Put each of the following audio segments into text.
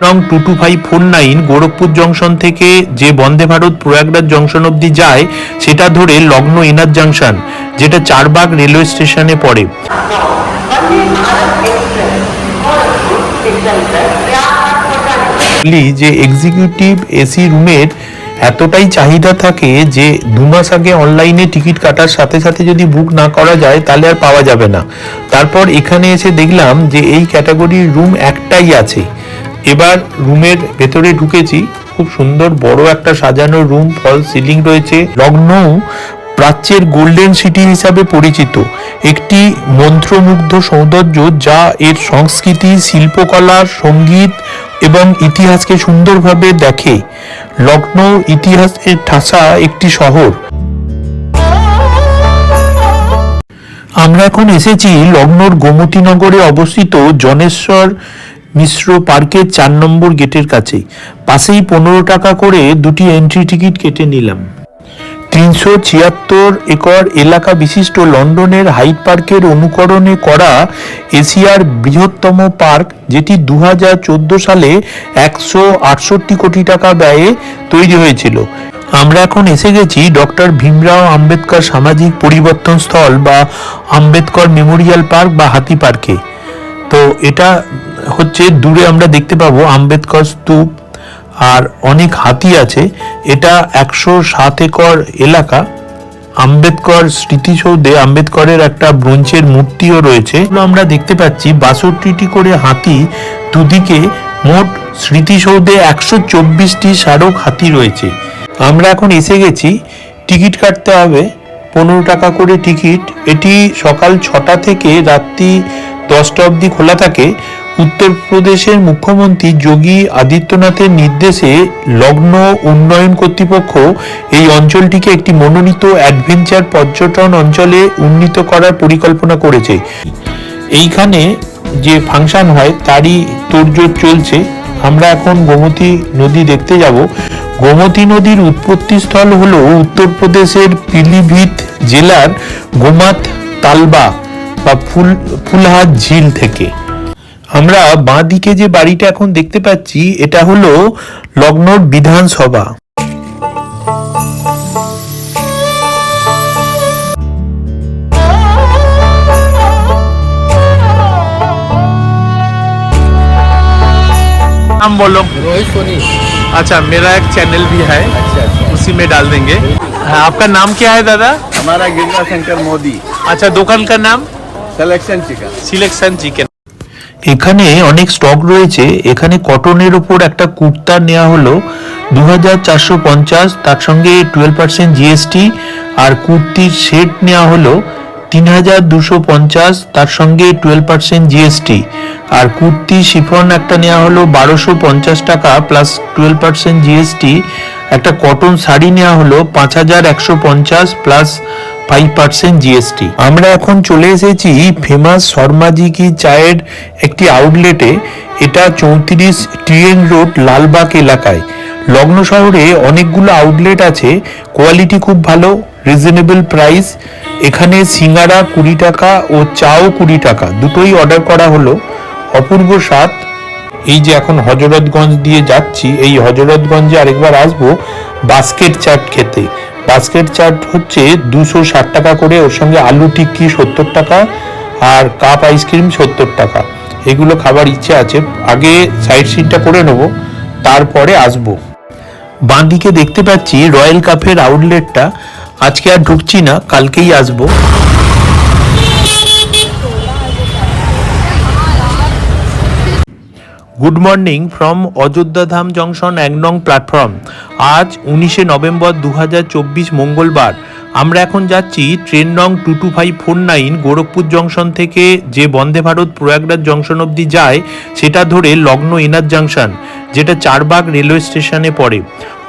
নং 22549 গোরখপুর জংশন থেকে যে বন্দে ভারত প্রয়াগরাজ জংশন অবধি যায় সেটা ধরে লগ্ন এনার জংশন, যেটা চারবাগ রেলওয়ে স্টেশনে পড়ে। যে এক্সিকিউটিভ এসি রুমের এতটাই চাহিদা থাকে যে 2 মাস আগে অনলাইনে টিকিট কাটার সাথে সাথে যদি বুক না করা যায় তাহলে আর পাওয়া যাবে না। তারপর এখানে এসে দেখলাম যে এই ক্যাটাগরির রুম একটাই আছে। এবার রুমের ভেতরে ঢুকেছি, খুব সুন্দর বড় একটা সাজানো রুম, ফল সিলিং রয়েছে। লখনৌ প্রাচ্যের গোল্ডেন সিটি হিসাবে পরিচিত একটি মন্ত্রমুগ্ধ সৌন্দর্য, যা এর সংস্কৃতি, শিল্পকলা, সঙ্গীত এবং ইতিহাসকে সুন্দরভাবে দেখে। লখনৌ ইতিহাসের ঠাসা একটি শহর। আমরা এখন এসেছি লখনৌর গোমতী নগরে অবস্থিত জনেশ্বর মিশ্র পার্কের 4 নম্বর গেটের কাছে। পাশেই 15 টাকা করে দুটি এন্ট্রি টিকিট কেটে নিলাম। 376 একর এলাকা বিশিষ্ট লন্ডনের হাইড পার্কের অনুকরণে করা এশিয়ার বৃহত্তম পার্ক, যেটি 2014 সালে 168 কোটি টাকা ব্যয়ে তৈরি হয়েছিল। আমরা এখন এসে গেছি ডক্টর ভীমরাও আম্বেদকর সামাজিক পরিবর্তন স্থল বা আম্বেদকর মেমোরিয়াল পার্ক বা হাতি পার্কে। তো এটা হচ্ছে দূরে আমরা দেখতে পাবো আম্বেদকর স্তূপ আর অনেক হাতি আছে। এটা 107 একর এলাকা। আম্বেদকর স্মৃতিসৌধে আম্বেদকরের একটা ব্রোঞ্জের মূর্তিও রয়েছে। আমরা দেখতে পাচ্ছি 62টি করে হাতি, দুদিকে মোট স্মৃতিসৌধে 124টি স্মারক হাতি রয়েছে। আমরা এখন এসে গেছি, টিকিট কাটতে হবে 15 টাকা করে টিকিট। এটি সকাল 6টা থেকে রাত্রি 10টা অবধি খোলা থাকে। উত্তরপ্রদেশের মুখ্যমন্ত্রী যোগী আদিত্যনাথের নির্দেশে লখনৌ উন্নয়ন কর্তৃপক্ষ এই অঞ্চলটিকে একটি মনোনীত অ্যাডভেঞ্চার পর্যটন অঞ্চলে উন্নীত করার পরিকল্পনা করেছে। এইখানে যে ফাংশন হয় তারই তোড়জোড় চলছে। আমরা এখন গোমতী নদী দেখতে যাব। গোমতী নদীর উৎপত্তি স্থল হলো উত্তরপ্রদেশের পিলিভিত জেলার গোমাত তালবা বা ফুলহাট ঝিল থেকে। আমরা বাঁ দিকে যে বাড়িটা এখন দেখতে পাচ্ছি এটা হলো লখনৌর বিধানসভা। नाम बोलो। रोहित सोनी। अच्छा, मेरा एक चैनल भी है। अच्छा, उसी में डाल देंगे। आपका नाम क्या है दादा? हमारा गिरजा शंकर मोदी। अच्छा, दुकान का नाम सिलेक्शन चिकन। Selection chicken. এখানে অনেক স্টক রয়েছে। এখানে কটনের উপর একটা কুর্তা নেওয়া হলো 2450, তার সঙ্গে 12% জিএসটি। আর কুর্তির সেট নেওয়া হলো 3250, তার সঙ্গে 12% জিএসটি। আর কুর্তি শিফন একটা নেওয়া হলো 1250 টাকা প্লাস 12% জিএসটি। একটা কটন শাড়ি নেওয়া হলো 5150 প্লাস 5% জিএসটি। আমরা এখন চলে এসেছি ফেমাস শর্মাজি কি চায়ের একটি আউটলেটে। এটা 34 টিএন রোড লালবাগ এলাকায়। লখনৌ শহরে অনেকগুলো আউটলেট আছে, কোয়ালিটি খুব ভালো, রিজনেবল প্রাইস। এখানে সিঙ্গারা 20 টাকা ও চাও 20 টাকা, দুটোই অর্ডার করা হলো। অপূর্ব স্বাদ। এই যে এখন হজরতগঞ্জ দিয়ে যাচ্ছি, এই হজরতগঞ্জে আরেকবার আসবো বাস্কেট চাট খেতে। বাস্কেট চাট হচ্ছে 260 টাকা করে, ওর সঙ্গে আলু টিক্কি 70 টাকা আর কাপ আইসক্রিম 70 টাকা। এগুলো খাবার ইচ্ছে আছে, আগে সাইড সিনটা করে নেব, তারপরে আসবো। বাঁ দিকে দেখতে পাচ্ছি রয়্যাল কাফের আউটলেটটা। আজকে আর ঢুকছি না, কালকেই আসবো। Good morning from Ayodhya Dham junction 1 নং প্ল্যাটফর্ম। আজ 19শে নভেম্বর 2024 মঙ্গলবার। আমরা এখন যাচ্ছি ট্রেন নং 22549 গোরখপুর জংশন থেকে যে বন্দে ভারত প্রয়াগরাজ জংশন অবধি যায় সেটা ধরে লখনৌ এনার জংশন, যেটা চারবাগ রেলওয়ে স্টেশনে পড়ে।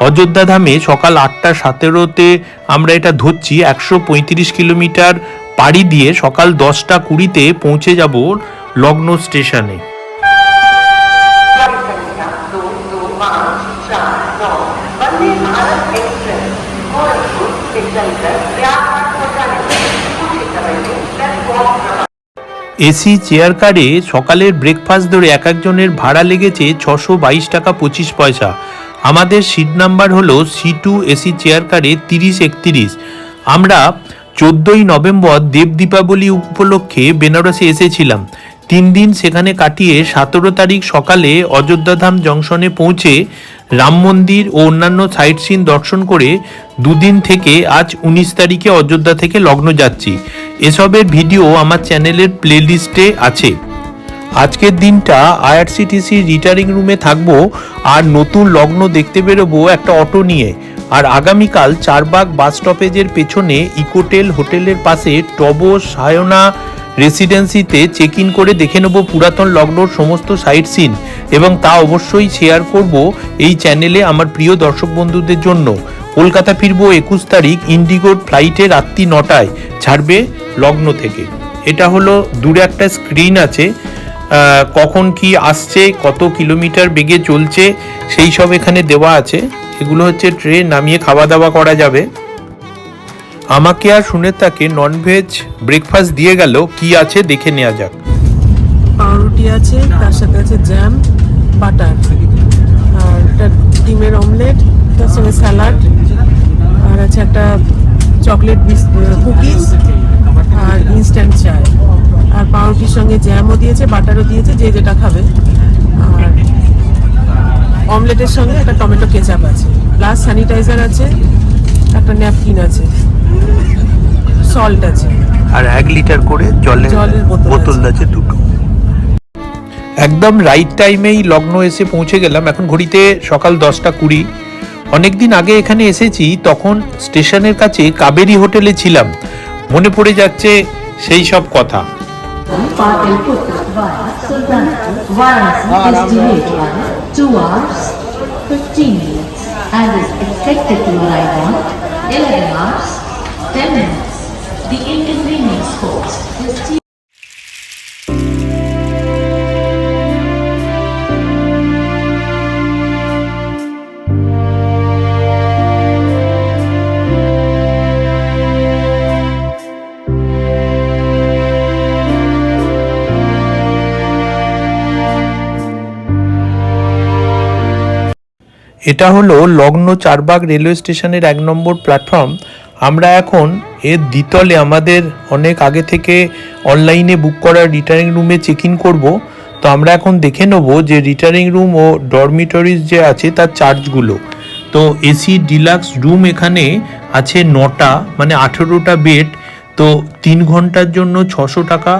অযোধ্যা ধামে সকাল 8টা 17তে আমরা এটা ধরছি। 135 কিলোমিটার পাড়ি দিয়ে সকাল 10টা 20তে পৌঁছে যাব লখনৌ স্টেশনে। এসি চেয়ার কারে সকালের ব্রেকফাস্ট ধরে এক একজনের ভাড়া লেগেছে 622 টাকা 25 পয়সা। আমাদের সিট নাম্বার হলো C2 এসি চেয়ার কারে 3031। আমরা 14ই নভেম্বর দেব দীপাবলি উপলক্ষে বেনারসে এসেছিলাম। 3 দিন সেখানে কাটিয়ে 17 তারিখ সকালে অযোধ্যাধাম জংশনে পৌঁছে রাম মন্দির ও অন্যান্য সাইট সিন দর্শন করে 2 দিন থেকে আজ 19 তারিখে অযোধ্যা থেকে লগ্ন যাচ্ছি। এসবের ভিডিও আমার চ্যানেলের প্লেলিস্টে আছে। আজকের দিনটা আইআরসিটিসি রিটার্নিং রুমে থাকবো আর নতুন লগ্ন দেখতে বেরোবো একটা অটো নিয়ে। আর আগামীকাল চারবাগ বাস স্টপেজের পেছনে ইকোটেল হোটেলের পাশে টবো সায়না রেসিডেন্সিতে চেক ইন করে দেখে নেব পুরাতন লগ্নর সমস্ত সাইট সিন, এবং তা অবশ্যই শেয়ার করব এই চ্যানেলে আমার প্রিয় দর্শক বন্ধুদের জন্য। কলকাতা ফিরবো 21 তারিখ ইন্ডিগোর ফ্লাইটে রাত্রি 9টায় ছাড়বে লগ্ন থেকে। এটা হলো দূরে একটা স্ক্রিন আছে, কখন কি আসছে, কত কিলোমিটার বেগে চলছে সেই সব এখানে দেওয়া আছে। এগুলো হচ্ছে ট্রেন, নামিয়ে খাওয়া দাওয়া করা যাবে। আমাকে আর শুনে তাকে ননভেজ ব্রেকফাস্ট দিয়ে গেল, কি আছে দেখে নেওয়া যাক। পাউরুটি আছে, তার সাথে আছে জ্যাম, বাটার, আর একটা ডিমের অমলেট, তার সঙ্গে স্যালাড, আর আছে একটা চকলেট কুকিজ আর ইনস্ট্যান্ট চায়। আর পাউরুটির সঙ্গে জ্যামও দিয়েছে, বাটারও দিয়েছে, যে যেটা খাবে। আর অমলেটের সঙ্গে একটা টমেটো কেচাপ আছে, প্লাস স্যানিটাইজার আছে, একটা ন্যাপকিন আছে, সল্ট আছে, আর 1 লিটার করে জলের বোতল আছে দুটো। একদম রাইট টাইমেই লগ্ন এসে পৌঁছে গেলাম। এখন ঘড়িতে সকাল 10:20। অনেকদিন আগে এখানে এসেছি, তখন স্টেশনের কাছে কাবেরী হোটেলে ছিলাম। মনে পড়ে যাচ্ছে সেই সব কথা। Patalputta via Sultanpur, Varanasi is delayed by 2 hours 15 minutes and is expected to arrive on 11 hours 10 minutes. The inconvenience caused is এটা হলো লগ্ন চারবাগ রেলওয়ে স্টেশনের 1 নম্বর প্ল্যাটফর্ম। আমরা এখন এর দ্বিতলে আমাদের অনেক আগে থেকে অনলাইনে বুক করা রিটার্নিং রুমে চেক ইন করবো। তো আমরা এখন দেখে নেবো যে রিটার্নিং রুম ও ডরমিটরিজ যে আছে তার চার্জগুলো। তো এসি ডিলাক্স রুম এখানে আছে 9টা, মানে 18টা বেড। তো 3 ঘন্টার জন্য 600 টাকা,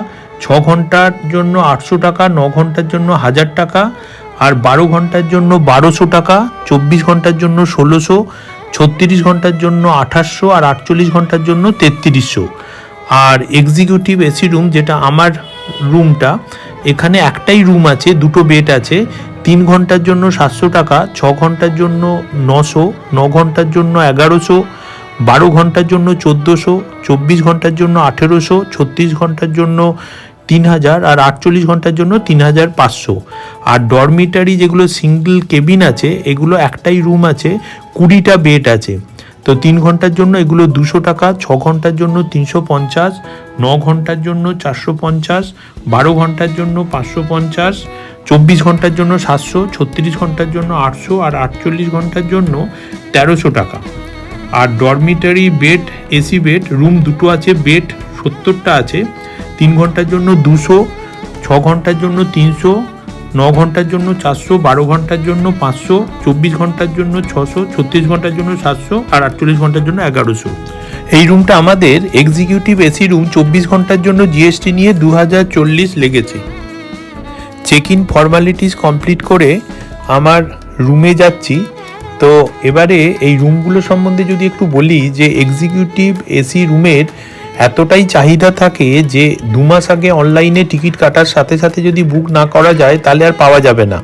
6 ঘন্টার জন্য 800 টাকা, 9 ঘন্টার জন্য 1000 টাকা, আর 12 ঘন্টার জন্য 1200 টাকা, 24 ঘন্টার জন্য 1600, 36 ঘন্টার জন্য 2800, আর 48 ঘন্টার জন্য 3300। আর এক্সিকিউটিভ এসি রুম, যেটা আমার রুমটা, এখানে একটাই রুম আছে, দুটো বেড আছে। 3 ঘন্টার জন্য 700 টাকা, 6 ঘন্টার জন্য 900, 9 ঘন্টার জন্য 1100, 12 ঘন্টার জন্য 1400, 24 ঘন্টার জন্য 1800, 36 ঘন্টার জন্য 3000, আর 48 ঘন্টার জন্য 3500। আর ডরমিটারি যেগুলো সিঙ্গেল কেবিন আছে, এগুলো একটাই রুম আছে, 20টা বেড আছে। তো 3 ঘন্টার জন্য এগুলো 200 টাকা, 6 ঘন্টার জন্য 350, 9 ঘন্টার জন্য 450, 12 ঘন্টার জন্য 550, 24 ঘন্টার জন্য 700, 36 ঘন্টার জন্য 800, আর 48 ঘন্টার জন্য 1300 টাকা। আর dormitory bed, AC bed room দুটো আছে, বেড 70টা আছে। 3 ঘন্টার জন্য 200, 6 ঘন্টার জন্য 300, 9 ঘন্টার জন্য 400, 12 ঘন্টার জন্য 500, 24 ঘন্টার জন্য 600, 36 ঘন্টার জন্য 700, আর 48 ঘন্টার জন্য 1100। এই রুমটা আমাদের এক্সিকিউটিভ এসি রুম। 24 ঘন্টার জন্য জিএসটি নিয়ে 2040 লেগেছে। চেক ইন ফর্মালিটিস কমপ্লিট করে আমার রুমে যাচ্ছি। তো এবারে এই রুমগুলো সম্বন্ধে যদি একটু বলি, যে এক্সিকিউটিভ এসি রুমের এতটাই চাহিদা থাকে যে 2 মাস আগে অনলাইনে টিকিট কাটার সাথে সাথে যদি বুক না করা যায় তাহলে আর পাওয়া যাবে না।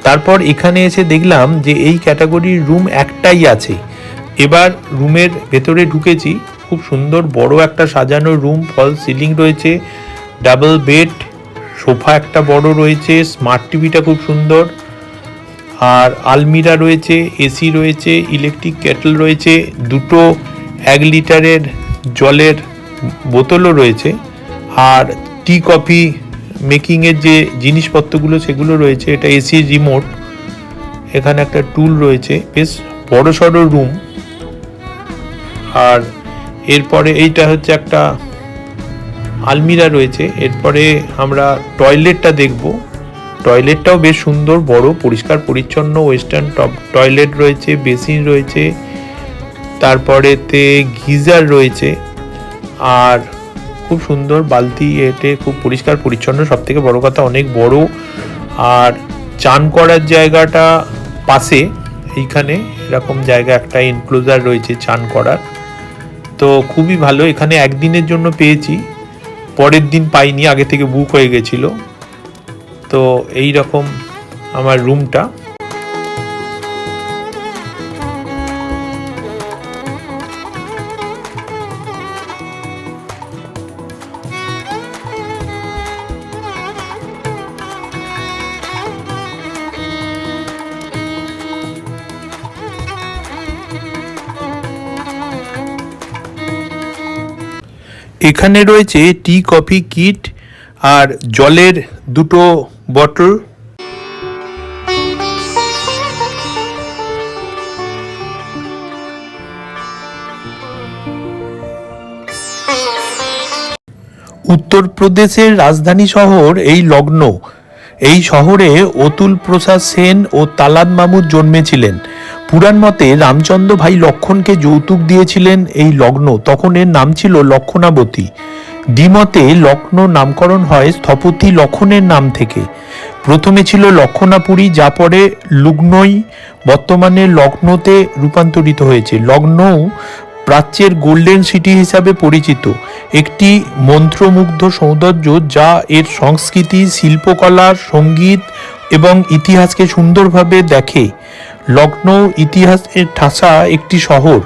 তারপর এখানে এসে দেখলাম যে এই ক্যাটাগরির রুম একটাই আছে। এবার রুমের ভেতরে ঢুকেছি, খুব সুন্দর বড় একটা সাজানো রুম, ফল সিলিং রয়েছে, ডাবল বেড, সোফা একটা বড় রয়েছে, স্মার্ট টিভিটা খুব সুন্দর, আর আলমিরা রয়েছে, এসি রয়েছে, ইলেকট্রিক কেটল রয়েছে, দুটো 1 লিটারের জলের বোতলও রয়েছে, আর টি কফি মেকিংয়ের যে জিনিসপত্রগুলো সেগুলো রয়েছে। এটা এসি রিমোট, এখানে একটা টুল রয়েছে, বেশ বড় সড়ো রুম। আর এরপরে এইটা হচ্ছে একটা আলমিরা রয়েছে। এরপরে আমরা টয়লেটটা দেখব। টয়লেটটাও বেশ সুন্দর, বড়, পরিষ্কার পরিচ্ছন্ন, ওয়েস্টার্ন টয়লেট রয়েছে, বেসিন রয়েছে, তারপরেতে গিজার রয়েছে, আর খুব সুন্দর বালতি, এতে খুব পরিষ্কার পরিচ্ছন্ন, সব থেকে বড় কথা অনেক বড়। আর চান করার জায়গাটা পাশে, এইখানে এরকম জায়গা একটা এনক্লোজার রয়েছে চান করার। তো খুবই ভালো, এখানে একদিনের জন্য পেয়েছি, পরের দিন পাইনি, আগে থেকে বুক হয়ে গেছিল। তো এই রকম আমার রুমটা। এখানে রয়েছে টি কফি কিট আর জলের দুটো বটল। উত্তরপ্রদেশের রাজধানী শহর এই লখনৌ। এই শহরে অতুল প্রসাদ সেন ও তালাদ মামুদ জন্মেছিলেন। পুরাণ মতে রামচন্দ্র ভাই লক্ষণকে যৌতুক দিয়েছিলেন এই লখনৌ, তখন এর নাম ছিল লক্ষণাবতী। দ্বিমতে লখনৌ নামকরণ হয় স্থপতি লক্ষণের নাম থেকে। প্রথমে ছিল লক্ষণাপুরী, যা পরে লুগ্নই, বর্তমানে লখনৌতে রূপান্তরিত হয়েছে। লখনৌ প্রাচ্যের গোল্ডেন সিটি হিসাবে পরিচিত, একটি মন্ত্রমুগ্ধ সৌন্দর্য যা এর সংস্কৃতি, শিল্পকলা, সঙ্গীত এবং ইতিহাসকে সুন্দরভাবে দেখে। লখনৌ ইতিহাসের ঠাসা একটি শহর।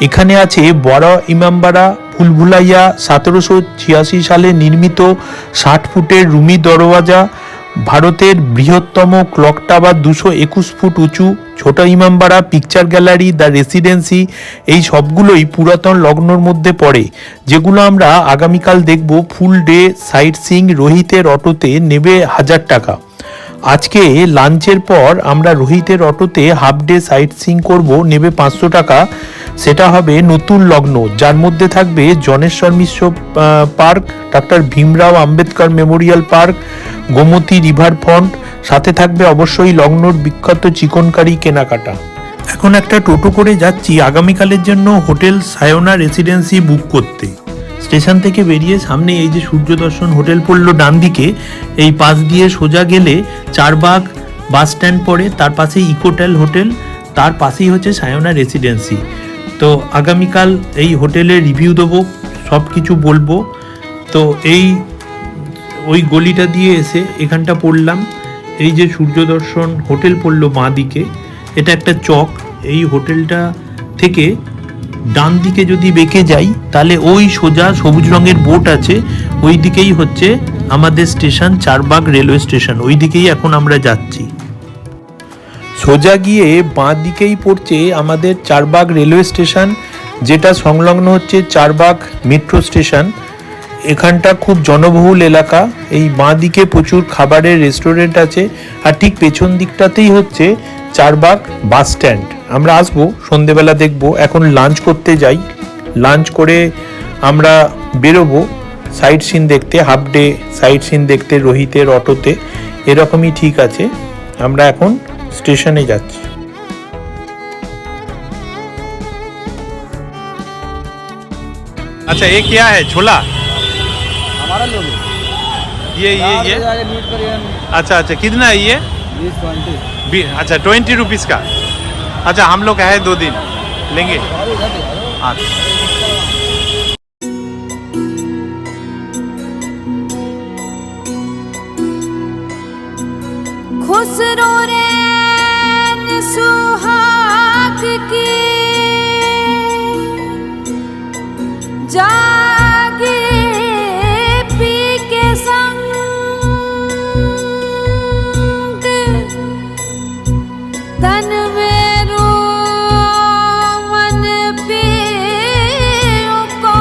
এখানে আছে বড় ইমামবাড়া, ভুলভুলাইয়া, 1786 সালে নির্মিত 60 ফুটের রুমি দরওয়াজা, ভারতের বৃহত্তম ক্লক টাওয়ার 221 ফুট উঁচু, ছোট Imambara, picture gallery, the residency, এই সবগুলোই পুরাতন লখনৌর মধ্যে পড়ে, যেগুলো আমরা আগামীকাল দেখব। ফুল ডে সাইট সিইং রোহিতের অটোতে নেবে 1000 টাকা। আজকে লাঞ্চের পর আমরা রোহিতের অটোতে হাফ ডে সাইট সিইং করব, নেবে 500 টাকা। সেটা হবে নতুন লখনৌ, যার মধ্যে থাকবে Janeshwar Mishra park, doctor Bhimrao Ambedkar memorial park, Gomti river front, সাথে থাকবে অবশ্যই লখনৌর বিখ্যাত চিকনকারি কেনাকাটা। এখন একটা টোটো করে যাচ্ছি আগামীকালের জন্য হোটেল সায়োনা রেসিডেন্সি বুক করতে। স্টেশন থেকে বেরিয়ে সামনে এই যে সূর্য দর্শন হোটেল পড়লো ডান দিকে, এই পাশ দিয়ে সোজা গেলে চারবাগ বাস স্ট্যান্ড পড়ে, তার পাশে ইকোটেল হোটেল, তার পাশেই হচ্ছে সায়োনা রেসিডেন্সি। তো আগামীকাল এই হোটেলের রিভিউ দেবো, সব কিছু বলবো। তো ওই গলিটা দিয়ে এসে এখানটা পড়লাম, এই যে সূর্য দর্শন হোটেল পড়লো বাঁ দিকে, এটা একটা চক। এই হোটেলটা থেকে ডান দিকে যদি বেঁকে যাই তাহলে ওই সোজা সবুজ রঙের বোট আছে, ওই দিকেই হচ্ছে আমাদের স্টেশন, চারবাগ রেলওয়ে স্টেশন, ওই দিকেই এখন আমরা যাচ্ছি। সোজা গিয়ে বাঁ দিকেই পড়ছে আমাদের চারবাগ রেলওয়ে স্টেশন, যেটা সংলগ্ন হচ্ছে চারবাগ মেট্রো স্টেশন। এখানটা খুব জনবহুল এলাকা। এই বাঁ দিকে প্রচুর খাবারের রেস্টুরেন্ট আছে, আর ঠিক পেছন দিকটাতেই হচ্ছে চারবাগ বাস স্ট্যান্ড। আমরা আসবো সন্ধেবেলা, দেখব। এখন লাঞ্চ করতে যাই, লাঞ্চ করে আমরা বেরোবো সাইট সিন দেখতে, হাফ ডে সাইট সিন দেখতে রোহিতের অটোতে। এরকমই ঠিক আছে, আমরা এখন স্টেশনে যাচ্ছি। अच्छा ये क्या है, छोला? हमारा लोग ये अच्छा अच्छा, कितना है ये? 20 अच्छा 20 रुपीज़ का। अच्छा हम लोग है 2 दिन लेंगे। अच्छा खुसरो रैन सुहाग की जागे पी के संग तन में रो मन पियो को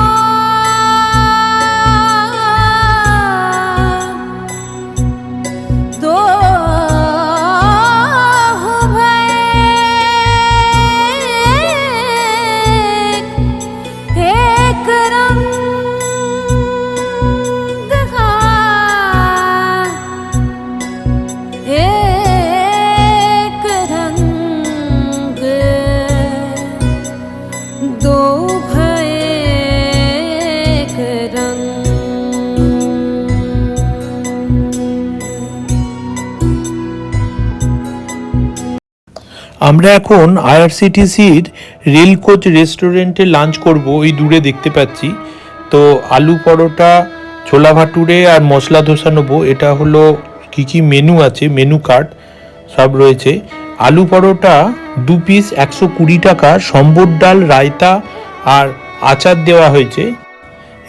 আমরা এখন আইআরসিটিসির রেল কোচ রেস্টুরেন্টে লাঞ্চ করব, ওই দূরে দেখতে পাচ্ছি। তো আলু পরোটা, ছোলা ভাটুরে আর মশলা ধোসা নেবো। এটা হলো কি কি মেনু আছে, মেনু কার্ড সব রয়েছে। আলু পরোটা 2 পিস 120 টাকা, সম্বর ডাল, রায়তা আর আচার দেওয়া হয়েছে।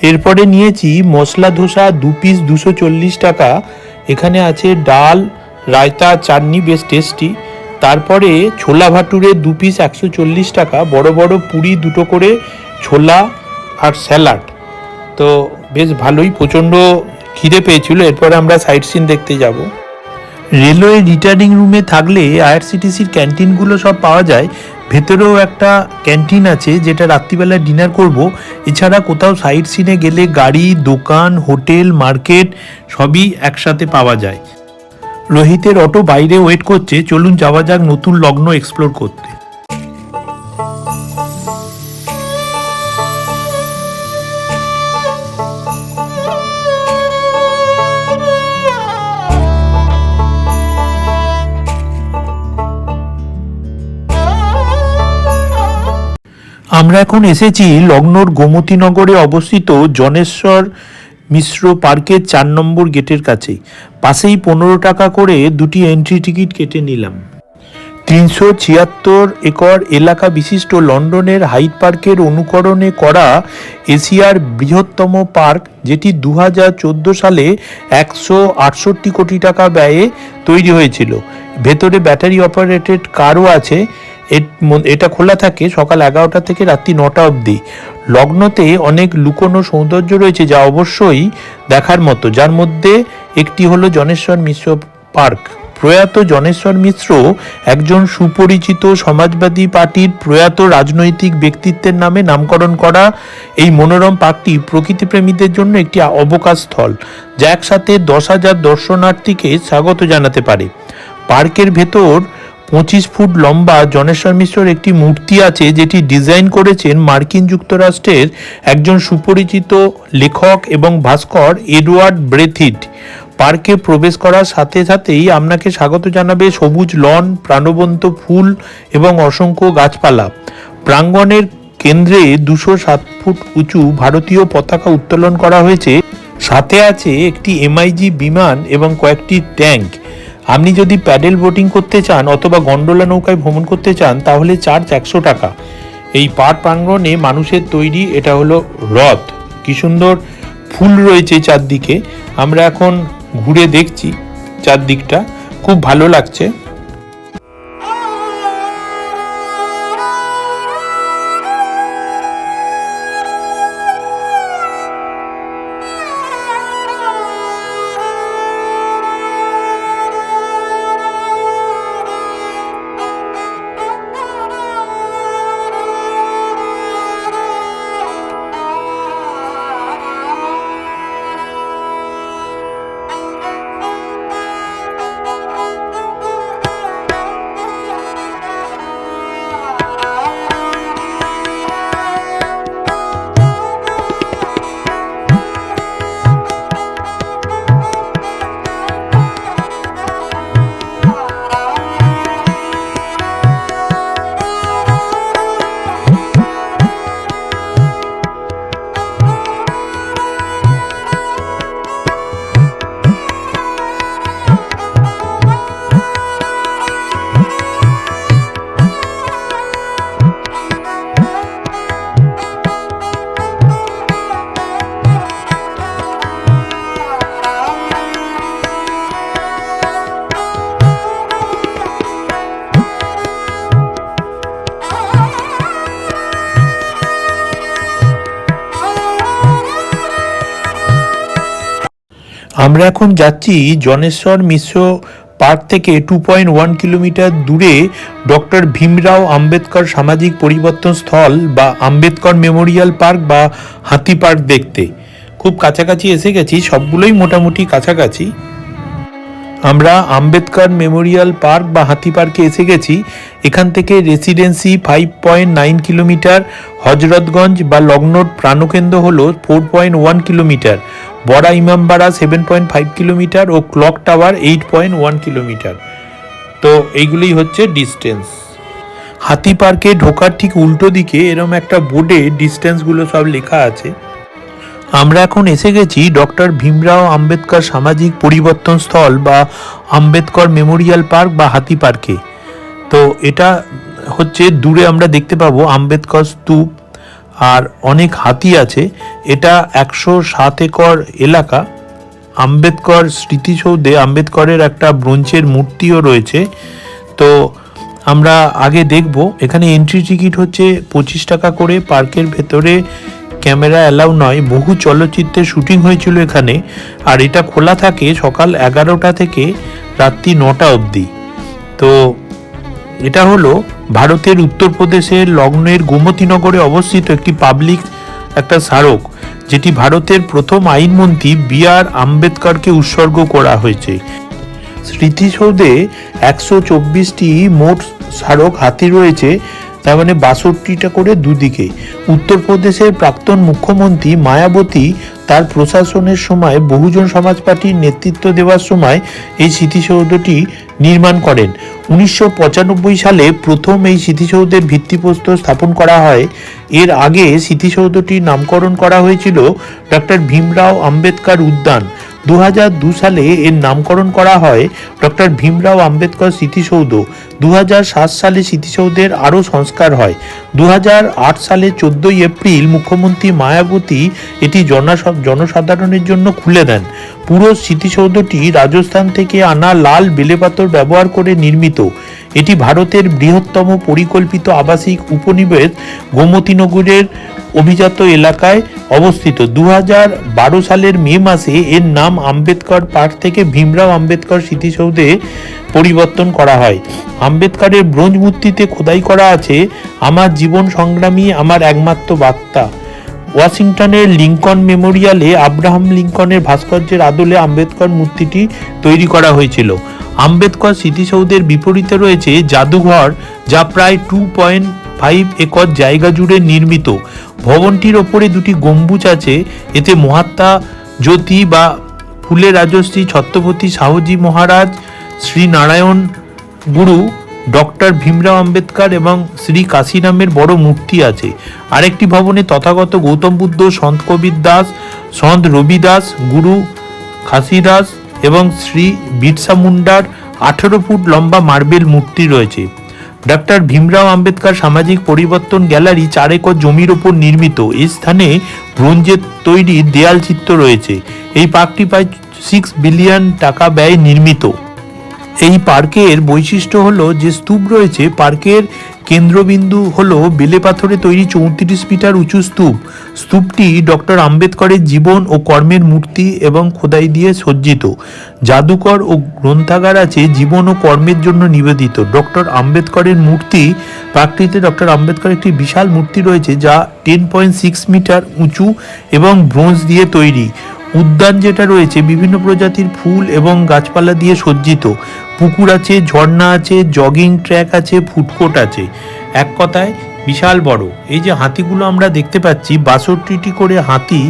এরপরে নিয়েছি মশলা ধোসা 2 পিস 240 টাকা। এখানে আছে ডাল, রায়তা, চাটনি, বেশ টেস্টি। তারপরে ছোলা ভাটুরে 2 পিস 140 টাকা, বড় বড় পুরি 2টো করে, ছোলা আর স্যালাড। তো বেশ ভালোই, প্রচণ্ড খিদে পেয়েছিল। এরপরে আমরা সাইট সিন দেখতে যাব। রেলওয়ে রিটার্নিং রুমে থাকলে আইআরসিটিসির ক্যান্টিনগুলো সব পাওয়া যায়। ভেতরেও একটা ক্যান্টিন আছে যেটা রাত্রিবেলা ডিনার করব। এছাড়া কোথাও সাইট সিনে গেলে গাড়ি, দোকান, হোটেল, মার্কেট সবই একসাথে পাওয়া যায়। রোহিতের অটো বাইরে ওয়েট করছে, চলুন যাওয়া যাক নতুন লগ্ন এক্সপ্লোর করতে। আমরা এখন এসেছি লগ্নর গোমতীনগরে অবস্থিত জনেশ্বর মিশ্র পার্কের 4 নম্বর গেটের কাছে। পাশেই 15 টাকা করে 2টি এন্ট্রি টিকিট কেটে নিলাম। 376 একর এলাকা বিশিষ্ট লন্ডনের হাইড পার্কের অনুকরণে করা এশিয়ার বৃহত্তম পার্ক, যেটি 2014 সালে 168 কোটি টাকা ব্যয়ে তৈরি হয়েছিল। ভেতরে ব্যাটারি অপারেটেড কারও আছে। এটা খোলা থাকে সকাল 11টা থেকে রাত্রি 9টা অবধি। লগ্নতে অনেক লুকোনো সৌন্দর্য রয়েছে যা অবশ্যই দেখার মতো, যার মধ্যে একটি হলো জনেশ্বর মিশ্র পার্ক। প্রয়াত জনেশ্বর মিশ্র একজন সুপরিচিত সমাজবাদী পার্টির প্রয়াত রাজনৈতিক ব্যক্তিত্বের নামে নামকরণ করা এই মনোরম পার্কটি প্রকৃতিপ্রেমীদের জন্য একটি অবকাশ স্থল, যা একসাথে 10,000 দর্শনার্থীকে স্বাগত জানাতে পারে। পার্কের ভেতর 25 ফুট লম্বা জনেশ্বর মিশ্রর একটি মূর্তি আছে, যেটি ডিজাইন করেছেন মার্কিন যুক্তরাষ্ট্রের একজন সুপরিচিত লেখক এবং ভাস্কর এডওয়ার্ড ব্রেথিট। পার্কে প্রবেশ করার সাথে সাথেই আপনাকে স্বাগত জানাবে সবুজ লন, প্রাণবন্ত ফুল এবং অসংখ্য গাছপালা। প্রাঙ্গণের কেন্দ্রে 207 ফুট উঁচু ভারতীয় পতাকা উত্তোলন করা হয়েছে। সাথে আছে একটি এমআইজি বিমান এবং কয়েকটি ট্যাঙ্ক। আপনি যদি প্যাডেল বোটিং করতে চান অথবা গন্ডোলা নৌকায় ভ্রমণ করতে চান তাহলে চার্জ 100 টাকা। এই পার্ক প্রাঙ্গণে মানুষের তৈরি এটা হলো রথ। কি সুন্দর ফুল রয়েছে চারদিকে। আমরা এখন ঘুরে দেখছি চারদিকটা, খুব ভালো লাগছে। আমরা এখন যাচ্ছি জনেশ্বর মিশ্র পার্ক থেকে 2.1 কিলোমিটার দূরে ডক্টর ভীমরাও আম্বেদকর সামাজিক পরিবর্তন স্থল বা আম্বেদকর মেমোরিয়াল পার্ক বা হাতি পার্ক দেখতে। খুব কাছাকাছি এসে গেছি, সবগুলোই মোটামুটি কাছাকাছি। আমরা আম্বেদকর মেমোরিয়াল পার্ক বা হাতি পার্কে এসে গেছি। এখান থেকে রেসিডেন্সি 5.9 কিলোমিটার, হজরতগঞ্জ বা লগ্নর প্রাণকেন্দ্র হলো 4.1 কিলোমিটার, বড়া ইমামবাড়া 7.5 কিলোমিটার ও ক্লক টাওয়ার 8.1 কিলোমিটার। তো এইগুলোই হচ্ছে ডিস্টেন্স। হাতি পার্কে ঢোকার ঠিক উল্টো দিকে এরম একটা বোর্ডে ডিস্টেন্সগুলো সব লেখা আছে। আমরা এখন এসে গেছি ডক্টর ভীমরাও আম্বেদকর সামাজিক পরিবর্তন স্থল বা আম্বেদকর মেমোরিয়াল পার্ক বা হাতি পার্কে। তো এটা হচ্ছে দূরে আমরা দেখতে পাবো আম্বেদকর স্তূপ আর অনেক হাতি আছে। এটা 107 একর এলাকা। আম্বেদকর স্মৃতিসৌধে আম্বেদকরের একটা ব্রোঞ্জের মূর্তিও রয়েছে। তো আমরা আগে দেখব। এখানে এন্ট্রি টিকিট হচ্ছে 25 টাকা করে। পার্কের ভেতরে ক্যামেরা অ্যালাউ নয়। বহু চলচ্চিত্রের শুটিং হয়েছিল এখানে। আর এটা খোলা থাকে সকাল 11টা থেকে রাত্রি 9টা অবধি। তো এটা হলো ভারতের উত্তরপ্রদেশের লগ্নের গোমতীনগরে অবস্থিত একটি পাবলিক একটা স্মারক, যেটি ভারতের প্রথম আইনমন্ত্রী বি.আর. আম্বেদকরকে উৎসর্গ করা হয়েছে। স্মৃতিসৌধে 124টি মোট স্মারক হাতি রয়েছে, তার মানে 62টা করে দুদিকে। উত্তরপ্রদেশের প্রাক্তন মুখ্যমন্ত্রী মায়াবতী তার প্রশাসনের সময় বহুজন সমাজ পার্টির নেতৃত্ব দেওয়ার সময় এই স্মৃতিসৌধটি নির্মাণ করেন। 1995 সালে প্রথম এই স্মৃতিসৌধের ভিত্তিপ্রস্তর স্থাপন করা হয়। এর আগে স্মৃতিসৌধটির নামকরণ করা হয়েছিল ডক্টর ভীমরাও আম্বেদকর উদ্যান। 2002 সালে এর নামকরণ করা হয় ডক্টর ভীমরাও আম্বেদকর স্মৃতিসৌধ। 2007 সালে স্মৃতিসৌধের আরও সংস্কার হয়। 2008 সালে 14 এপ্রিল মুখ্যমন্ত্রী মায়াবতী এটি জনসাধারণের জন্য খুলে দেন। পুরো স্মৃতিসৌধটি রাজস্থান থেকে আনা লাল বেলেপাথর ব্যবহার করে নির্মিত। এটি ভারতের বৃহত্তম পরিকল্পিত আবাসিক উপনিবেশ গোমতীনগরের অভিজাত এলাকায় অবস্থিত। 2012 সালের মে মাসে এর নাম আম্বেদকর পার্ক থেকে ভীমরাও আম্বেদকর স্মৃতিসৌধে পরিবর্তন করা হয়। আম্বেদকরের ব্রোঞ্জ মূর্তিতে খোদাই করা আছে, আমার জীবন সংগ্রামী আমার একমাত্র বার্তা। ওয়াশিংটনের লিঙ্কন মেমোরিয়ালে আব্রাহাম লিঙ্কনের ভাস্কর্যের আদলে আম্বেদকর মূর্তিটি তৈরি করা হয়েছিল। আম্বেদকর স্মৃতিসৌধের বিপরীতে রয়েছে জাদুঘর, যা প্রায় 2.5 একর জায়গা জুড়ে নির্মিত। ভবনটির ওপরে দুটি গম্বুজ আছে। এতে মহাত্মা জ্যোতি বা ফুলে রাজশ্রী ছত্রপতি শাহুজি মহারাজ, শ্রী নারায়ণ গুরু, ডক্টর ভীমরাও আম্বেদকর এবং শ্রী কাশিরামের বড় মূর্তি আছে। আরেকটি ভবনে তথাগত গৌতম বুদ্ধ, সন্ত কবির দাস, সন্ত রবিদাস, গুরু খাসিদাস এবং শ্রী বিরসা মুন্ডার 18 ফুট লম্বা মার্বেল মূর্তি রয়েছে। ডক্টর ভীমরাও আম্বেদকর সামাজিক পরিবর্তন গ্যালারি 4 একর জমির ওপর নির্মিত। এই স্থানে ব্রোঞ্জের তৈরি দেয়াল চিত্র রয়েছে। এই পার্কটি প্রায় 6 বিলিয়ন টাকা ব্যয়ে নির্মিত। এই পার্কের বৈশিষ্ট্য হলো যে স্তূপ রয়েছে। পার্কের কেন্দ্রবিন্দু হলো বেলে পাথরে তৈরি 34 মিটার উঁচু স্তূপ। স্তূপটি ডক্টর আম্বেদকরের জীবন ও কর্মের মূর্তি এবং খোদাই দিয়ে সজ্জিত। জাদুকর ও গ্রন্থাগার আছে জীবন ও কর্মের জন্য নিবেদিত। ডক্টর আম্বেদকরের মূর্তি পার্কটিতে ডক্টর আম্বেদকর একটি বিশাল মূর্তি রয়েছে, যা 10.6 মিটার উঁচু এবং ব্রোঞ্জ দিয়ে তৈরি। উদ্যান যেটা রয়েছে বিভিন্ন প্রজাতির ফুল এবং গাছপালা দিয়ে সজ্জিত। পুকুর আছে, ঝর্ণা আছে, জগিং ট্র্যাক আছে, ফুডকোর্ট আছে। এক কথায় বিশাল বড়। এই যে হাতিগুলো আমরা দেখতে পাচ্ছি, 62টি করে হাতি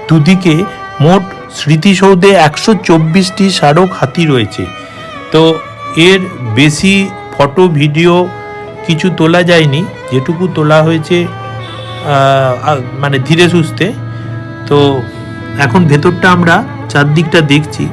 দুদিকে। মোট স্মৃতিসৌধে 124টি স্মারক হাতি রয়েছে। তো এর বেশি ফটো ভিডিও কিছু তোলা যায়নি, যেটুকু তোলা হয়েছে মানে ধীরে সুস্থে। তো এখন ভেতরটা আমরা চারদিকটা দেখছি।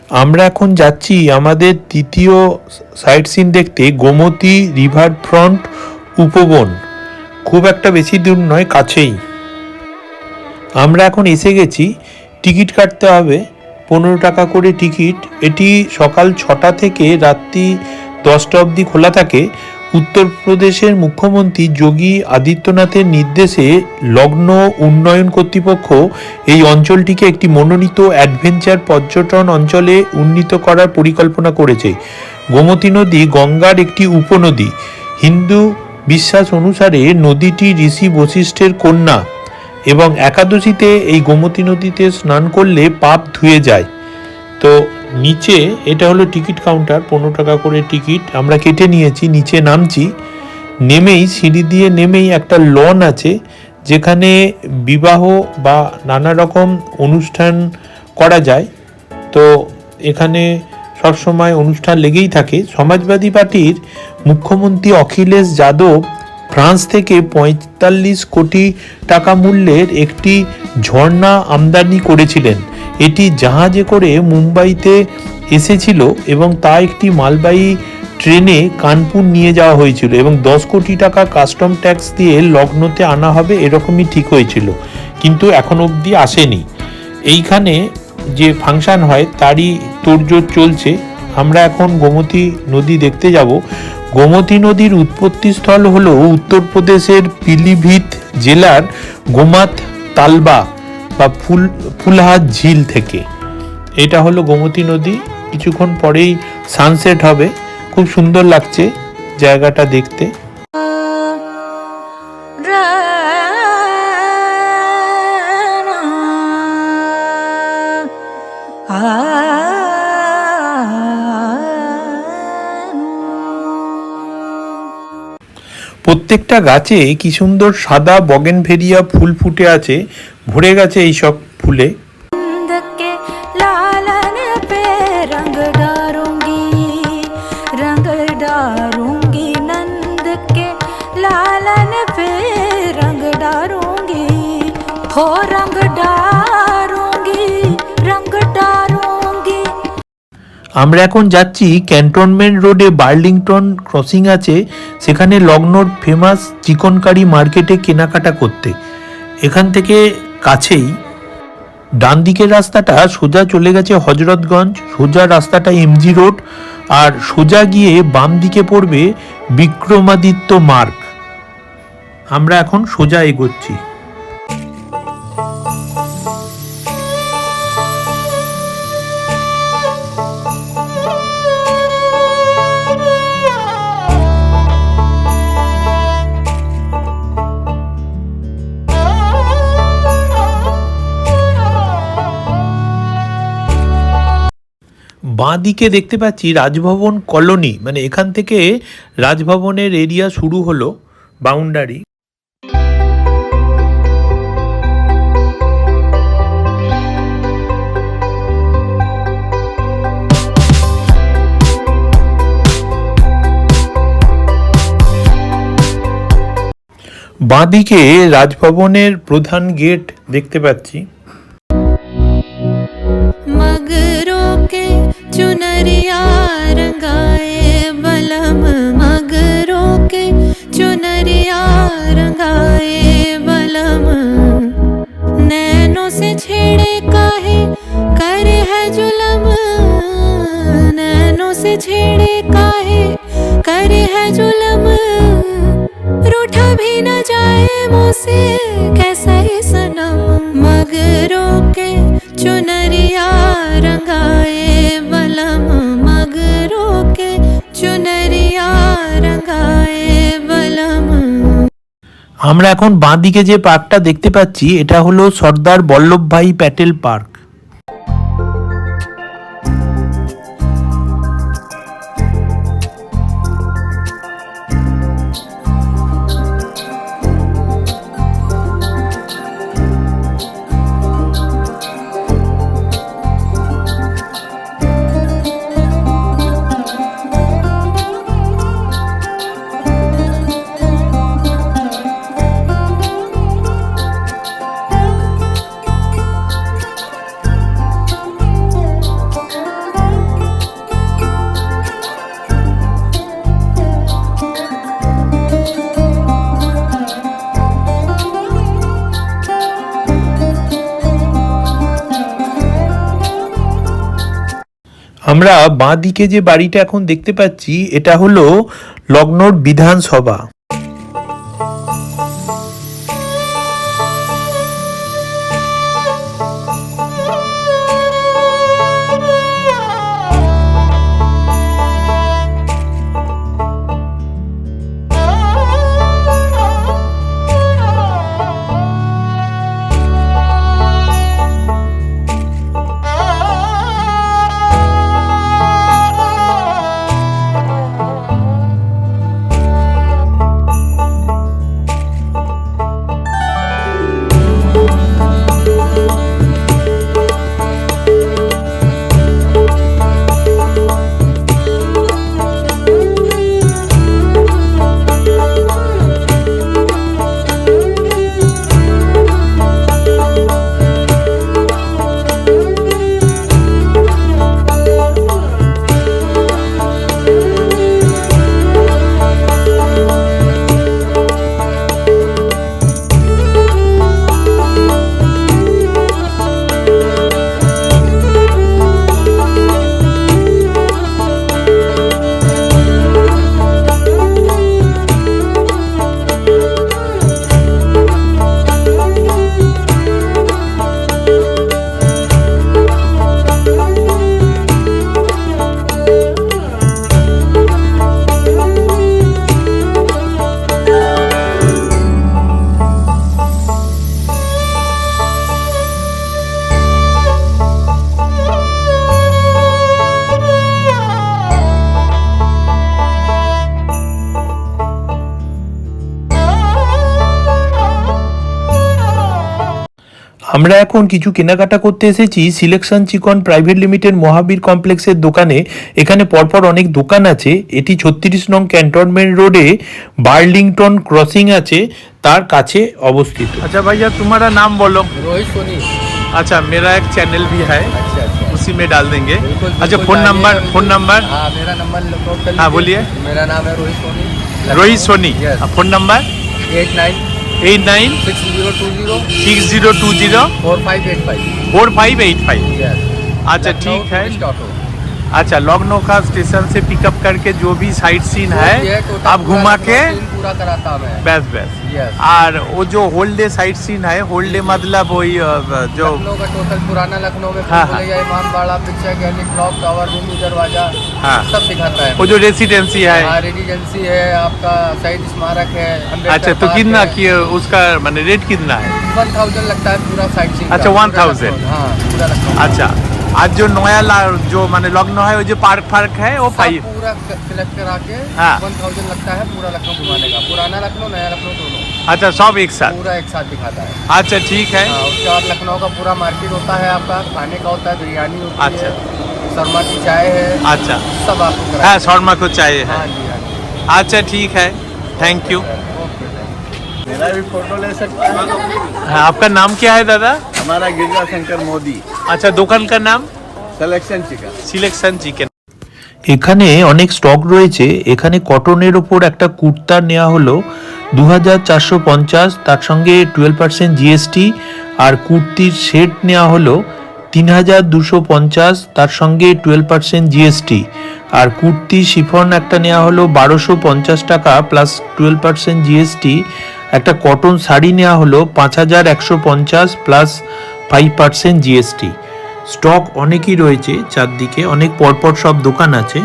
আমরা এখন যাচ্ছি আমাদের তৃতীয় সাইট সিন দেখতে, গোমতী রিভার ফ্রন্ট উপবন। খুব একটা বেশি দূর নয়, কাছেই। আমরা এখন এসে গেছি। টিকিট কাটতে হবে, 15 টাকা করে টিকিট। এটি সকাল 6টা থেকে রাত্রি 10টা অবধি খোলা থাকে। উত্তরপ্রদেশের মুখ্যমন্ত্রী যোগী আদিত্যনাথের নির্দেশে লগ্ন উন্নয়ন কর্তৃপক্ষ এই অঞ্চলটিকে একটি মনোনীত অ্যাডভেঞ্চার পর্যটন অঞ্চলে উন্নীত করার পরিকল্পনা করেছে। গোমতী নদী গঙ্গার একটি উপনদী। হিন্দু বিশ্বাস অনুসারে নদীটি ঋষি বশিষ্ঠের কন্যা এবং একাদশীতে এই গোমতী নদীতে স্নান করলে পাপ ধুয়ে যায়। তো নিচে এটা হলো টিকিট কাউন্টার, 15 টাকা করে টিকিট আমরা কেটে নিয়েছি। নিচে নামছি, নেমেই সিঁড়ি দিয়ে নেমেই একটা লন আছে যেখানে বিবাহ বা নানা রকম অনুষ্ঠান করা যায়। তো এখানে সবসময় অনুষ্ঠান লেগেই থাকে। সমাজবাদী পার্টির মুখ্যমন্ত্রী অখিলেশ যাদব ফ্রান্স থেকে 45 কোটি টাকা মূল্যের একটি ঝর্ণা আমদানি করেছিলেন। এটি জাহাজে করে মুম্বাইতে এসেছিল এবং তা একটি মালবাহী ট্রেনে কানপুর নিয়ে যাওয়া হয়েছিল এবং 10 কোটি টাকা কাস্টম ট্যাক্স দিয়ে লগ্নতে আনা হবে এরকমই ঠিক হয়েছিল, কিন্তু এখন অবধি আসেনি। এইখানে যে ফাংশন হয় তারই তোড়জোড় চলছে। আমরা এখন গোমতী নদী দেখতে যাব। গোমতী নদীর উৎপত্তিস্থল হলো উত্তরপ্রদেশের পিলিভিত জেলার গোমাত তালবা বা ফুলহাত ঝিল থেকে। এটা হলো গোমতী নদী। কিছুক্ষণ পরেই সানসেট হবে। খুব সুন্দর লাগছে জায়গাটা দেখতে। প্রত্যেকটা গাছে কি সুন্দর সাদা বগেনভেলিয়া ফুল ফুটে আছে, ভরে গেছে এই সব ফুলে। नंद के लालन पे रंग डारूंगी नंद के लालन पे रंग डारूंगी हो रंग डारूंगी আমরা এখন যাচ্ছি ক্যান্টনমেন্ট রোডে বার্লিংটন ক্রসিং আছে, সেখানে লগ্নর ফেমাস চিকন কারি মার্কেটে কেনাকাটা করতে। এখান থেকে কাছেই। ডান দিকের রাস্তাটা সোজা চলে গেছে হজরতগঞ্জ, সোজা রাস্তাটা এমজি রোড, আর সোজা গিয়ে বাম দিকে পড়বে বিক্রমাদিত্য মার্গ। আমরা এখন সোজা এগোচ্ছি। বাঁ দিকে দেখতে পাচ্ছি রাজভবন কলোনি, মানে এখান থেকে রাজভবনের এরিয়া শুরু হলো, বাউন্ডারি। বাঁ দিকে রাজভবনের প্রধান গেট দেখতে পাচ্ছি। मगरों के चुनरिया रंगाए बलम मगरों के चुनरिया रंगाए बलम नैनों से छेड़े काहे करे है जुलम नैनों से छेड़े काहे करे है जुलम रूठा भी न जाए मुझसे कैसा ही सनम मगरों के चुनरिया रंगाए बलम मगरों के चुनरिया रंगाए बलम। আমরা এখন বাঁ দিকে যে পার্কটা দেখতে পাচ্ছি এটা হলো সর্দার বল্লভভাই প্যাটেল পার্ক। আমরা বাঁ দিকে যে বাড়িটা এখন দেখতে পাচ্ছি এটা হলো লখনৌর বিধানসভা। আমরা এখন কিছু কেনাকাটা করতে এসেছি সিলেকশন চিকন প্রাইভেট লিমিটেড মহাবীর কমপ্লেক্সের দোকানে। এখানে পরপর অনেক দোকান আছে। এটি 36 নং ক্যান্টনমেন্ট রোডে বার্লিংটন ক্রসিং আছে তার কাছে অবস্থিত। अच्छा भैया तुम्हारा नाम बोलो। रोहित सोनी। अच्छा मेरा एक चैनल भी है, अच्छा अच्छा, उसी में डाल देंगे। बिल्कुल, अच्छा बिल्कुल फोन डालिए। नंबर हाँ मेरा नंबर नोट कर हाँ, लीजिए। बोलिए। मेरा नाम है Rohit Soni. Rohit Soni. Yes. Phone number 896020 896020 4585। 4585। Yes. अच्छा ठीक है। Tourist auto. अच्छा लखनऊ का स्टेशन से पिकअप करके जो भी साइट सीन है आप घुमा के पूरा कराता मैं। बस बस। यस। और वो जो होल्डे साइट सीन है, होल्डे मतलब वही जो लखनऊ का टोटल पुराना लखनऊ में हाँ, बोले या Imambara, picture gallery, clock tower, Rumi दरवाजा हाँ। सब दिखाता है। वो जो रेसिडेंसी है। हाँ रेजिडेंसी है आपका, शहीद स्मारक है। अच्छा तो कितना कि उसका माने रेट कितना है? 1000 लगता है पूरा साइट सीन। अच्छा, 1000। हाँ पूरा लखनऊ। अच्छा आज जो नया जो माने लखनऊ है वो जो पार्क है वो सब 5। पूरा सिलेक्ट करा के हाँ। 1000 लगता है पूरा लखनऊ घुमाने का। पुराना लखनऊ नया लखनऊ दोनों अच्छा सब एक साथ। पूरा एक साथ दिखाता है। अच्छा ठीक है। हाँ, उसके बाद लखनऊ का पूरा मार्केट होता है आपका, खाने का होता है, बिरयानी होती अच्छा। है, शर्मा की चाय है, अच्छा सब आपको हाँ कराएंगे। शर्मा को चाहिए है। हाँ जी हाँ जी। अच्छा ठीक है, थैंक यू। मेरा भी फोटो ले सकता है। हाँ आपका नाम क्या है दादा? हमारा गिरजा शंकर मोदी। अच्छा दुकान का नाम सिलेक्शन चिकन। Selection chicken. এখানে অনেক স্টক রয়েছে। এখানে কটনের ওপর একটা কুর্তা নেওয়া হলো 2450, তার সঙ্গে 12% জিএসটি। আর কুর্তির সেট নেওয়া হলো 3250, তার সঙ্গে 12% জিএসটি। আর কুর্তি শিফন একটা নেওয়া হলো 1250 টাকা প্লাস 12% জিএসটি। একটা কটন শাড়ি নেওয়া হলো 5150 প্লাস 5% জিএসটি। স্টক অনেকই রয়েছে, চারদিকে অনেক পরপর সব দোকান আছে।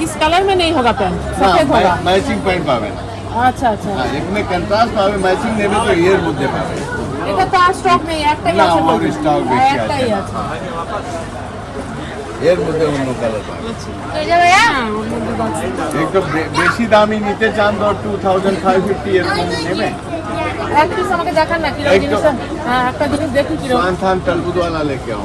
इस कलर में नहीं होगा पेन, सफेद होगा। मैचिंग पैंट पावे। আচ্ছা আচ্ছা, एक में कंट्रास्ट पावे, मैचिंग नेबे तो ईयर मुद्दे पावे। এটা তো আর স্টক নেই, একটাই না, আছে। ওর stock বেশি আছে। একটাই আছে। ईयर मुद्दे उन कलर पावे। হ্যাঁ, ওর মধ্যে আছে। एक तो बेशी दामी नीचे चांद और 2550 ईयर नेबे। এক পিস আমাকে দেখান না কিরকম এক তো- জিনিস। হ্যাঁ একটা জিনিস দেখি কিরকম। स्वान थान टलबुद वाला लेके आओ।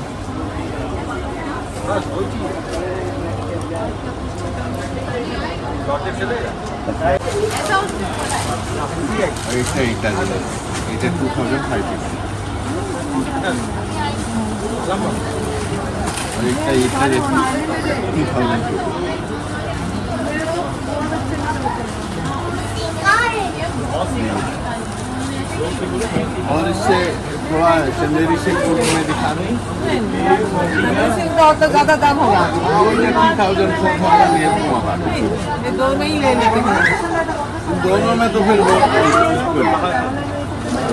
এটা 2550 এটা 2000 और इससे थोड़ा चंदेरी से में दिखा दें तो ज्यादा दाम होगा, 3000 4000 ये होगा ये दोनों ही ले लेते हैं। दोनों में तो फिर वो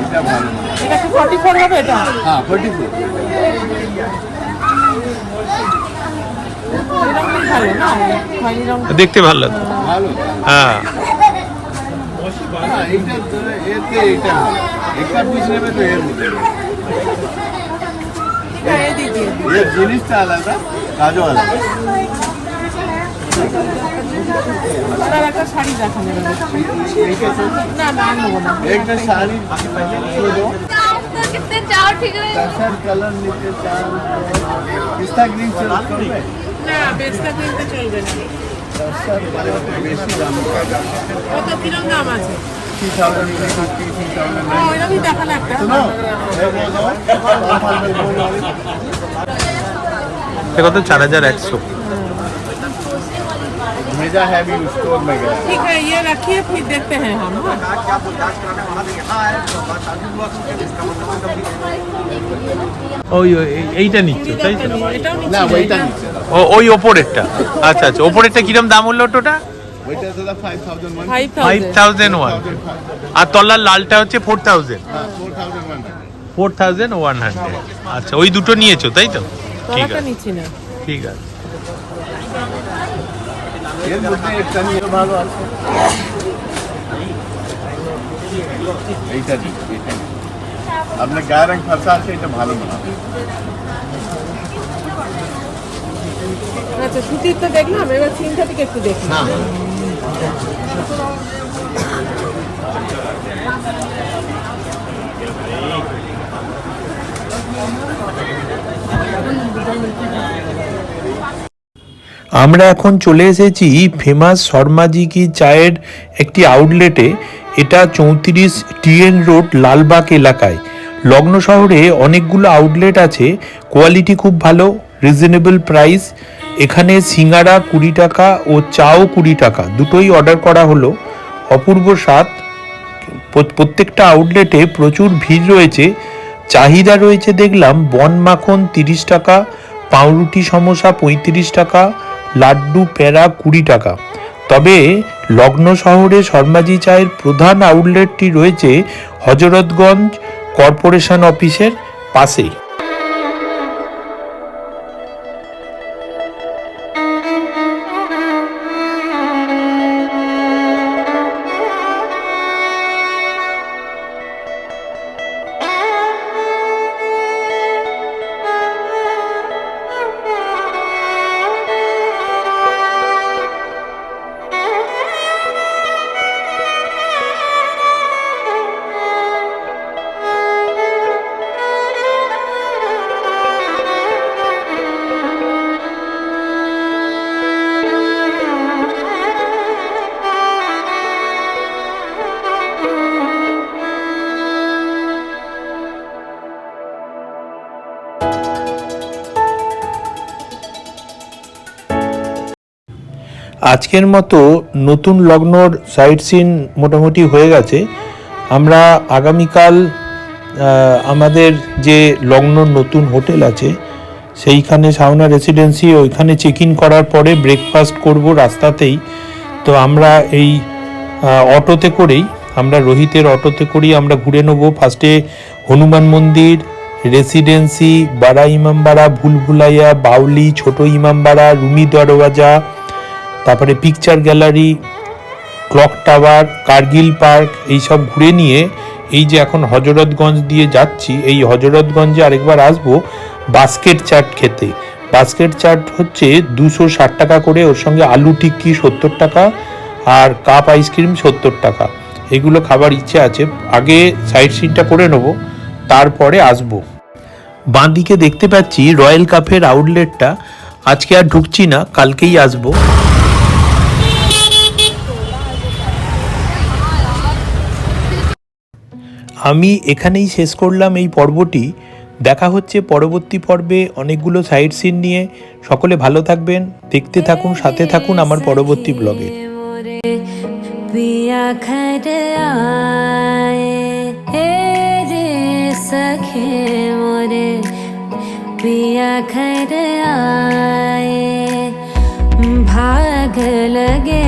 এটা ভালো এটা কি 44 হবে এটা? হ্যাঁ 44 এরকম ভালো না, খয়েরি রং দেখতে ভালো লাগে। ভালো হ্যাঁ না এটা এতে এটা একটা পিস নেবে তো এর মধ্যে এই দিকে এর জিনিসটা আলাদা কাজও আলাদা আর একটা শাড়ি দেখানো এইটা তো না না নেবো না। একটা শাড়ি ছোট कितने चार ठीक है दर्शन कलर नीचे चार पिस्ता ग्रीन से करবে না বেস্তা কিনতে চলবে না। दर्शन कलर বেশি দাম কত কিরকম দাম আছে? 3000 ওইরকমই দেখানো একটা। सुनो এটা কত 4100। मेजा हैवी स्टोर में गया ठीक है ये रखिए फिर देखते हैं हम। ওই এইটা নিচ্ছ তাই তো? এটাও না নিচ্ছি ওইটা না, নিচে ওই ওপরেরটা। আচ্ছা আচ্ছা, ওপরেরটা কিরম দাম হলো ওটা? ওইটা তো 5001 5000 5001। আর তলার লালটা হচ্ছে 4000। 4001 4100। আচ্ছা ওই দুটো নিয়েছো তাই তো? ঠিক তলাটা আছে নিচ্ছি না। ঠিক আছে। এর মধ্যে একটা নিয়ে ভালো আছে এইটা দিন এইটা দিন। আপনার গায়ের রং ফর্সা আছে এটা ভালো না আচ্ছা সুতির তো দেখলাম, এবার সিনথেটিক একটু দেখি। না আমরা এখন চলে এসেছি ফেমাস শর্মাজি কি চায়ের একটি আউটলেটে। এটা 34 টিএন রোড লালবাগ এলাকায়। লগ্ন শহরে অনেকগুলো আউটলেট আছে, কোয়ালিটি খুব ভালো, রিজনেবল প্রাইস। এখানে সিঙ্গারা 20 টাকা ও চাও 20 টাকা, দুটোই অর্ডার করা হলো। অপূর্ব স্বাদ। প্রত্যেকটা আউটলেটে প্রচুর ভিড় রয়েছে, চাহিদা রয়েছে। দেখলাম বন মাখন 30 টাকা, পাউরুটি সমোসা 35 টাকা, লাড্ডু প্যারা 20 টাকা। তবে লগ্ন শহরে শর্মাজি চায়ের প্রধান আউটলেটটি রয়েছে হজরতগঞ্জ কর্পোরেশন অফিসের পাশেই। আজকের মতো নতুন লগ্নর সাইট সিন মোটামুটি হয়ে গেছে। আমরা আগামীকাল আমাদের যে লগ্নর নতুন হোটেল আছে সেইখানে সাউনা রেসিডেন্সি, ওইখানে চেক ইন করার পরে ব্রেকফাস্ট করব রাস্তাতেই। তো আমরা এই অটোতে করেই, আমরা রোহিতের অটোতে করেই আমরা ঘুরে নেব। ফার্স্টে হনুমান মন্দির, রেসিডেন্সি, বাড়া ইমামবাড়া, ভুলভুলাইয়া, বাউলি, ছোট ইমামবাড়া, রুমি দরওয়াজা, তারপরে picture gallery, clock tower, Kargil park, এইসব ঘুরে নিয়ে এই যে এখন হজরতগঞ্জ দিয়ে যাচ্ছি, এই হজরতগঞ্জে আরেকবার আসবো বাস্কেট চাট খেতে। বাস্কেট চাট হচ্ছে 260 টাকা করে, ওর সঙ্গে আলু টিক্কি 70 টাকা আর কাপ আইসক্রিম 70 টাকা। এগুলো খাবার ইচ্ছে আছে, আগে সাইট সিনটা করে নেবো তারপরে আসবো। বাঁ দিকে দেখতে পাচ্ছি রয়্যাল কাফের আউটলেটটা। আজকে আর ঢুকছি না, কালকেই আসবো। আমি এখানেই শেষ করলাম এই পর্বটি। দেখা হচ্ছে পরবর্তী পর্বে অনেকগুলো সাইট সিন নিয়ে। সকলে ভালো থাকবেন, দেখতে থাকুন, সাথে থাকুন আমার পরবর্তী ব্লগে। पिया घर आए हे रे सखे मोरे पिया घर आए भाग लगे